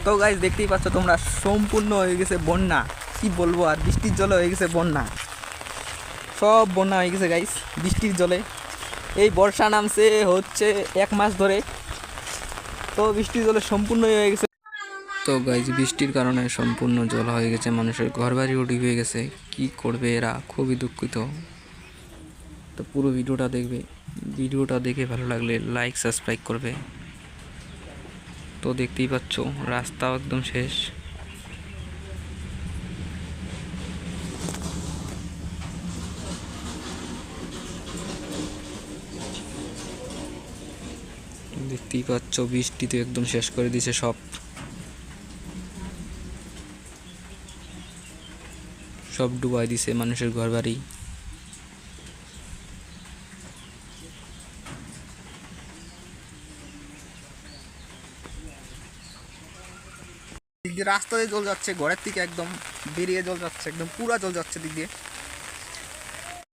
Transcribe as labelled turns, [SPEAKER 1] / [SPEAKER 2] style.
[SPEAKER 1] তো গাইস দেখতেই পাচ্ছ তোমরা, সম্পূর্ণ হয়ে গেছে বন্যা। কি বলবো আর, বৃষ্টির জলে হয়ে গেছে বন্যা, সব বন্যা হয়ে গেছে গাইস বৃষ্টির জলে। এই বর্ষা নামছে হচ্ছে 1 মাস ধরে, তো বৃষ্টির জলে সম্পূর্ণ হয়ে গেছে। তো গাইস বৃষ্টির কারণে সম্পূর্ণ জল হয়ে গেছে, মানুষের ঘরবাড়িও ডুবে গেছে। কি করবে এরা, খুবই দুঃখিত। তো পুরো ভিডিওটা দেখবে, ভিডিওটা দেখে ভালো লাগলে লাইক সাবস্ক্রাইব করবে। তো দেখতেই পাচ্ছ রাস্তাও একদম শেষ। দেখতেই পাচ্ছ বৃষ্টিতে একদম শেষ করে দিয়েছে সব, সব ডুবাই দিছে মানুষের ঘরবাড়ি। দিক দিয়ে রাস্তা দিয়ে জল যাচ্ছে, ঘরের থেকে একদম বেরিয়ে জল যাচ্ছে, একদম পুরা জল যাচ্ছে দিক দিয়ে।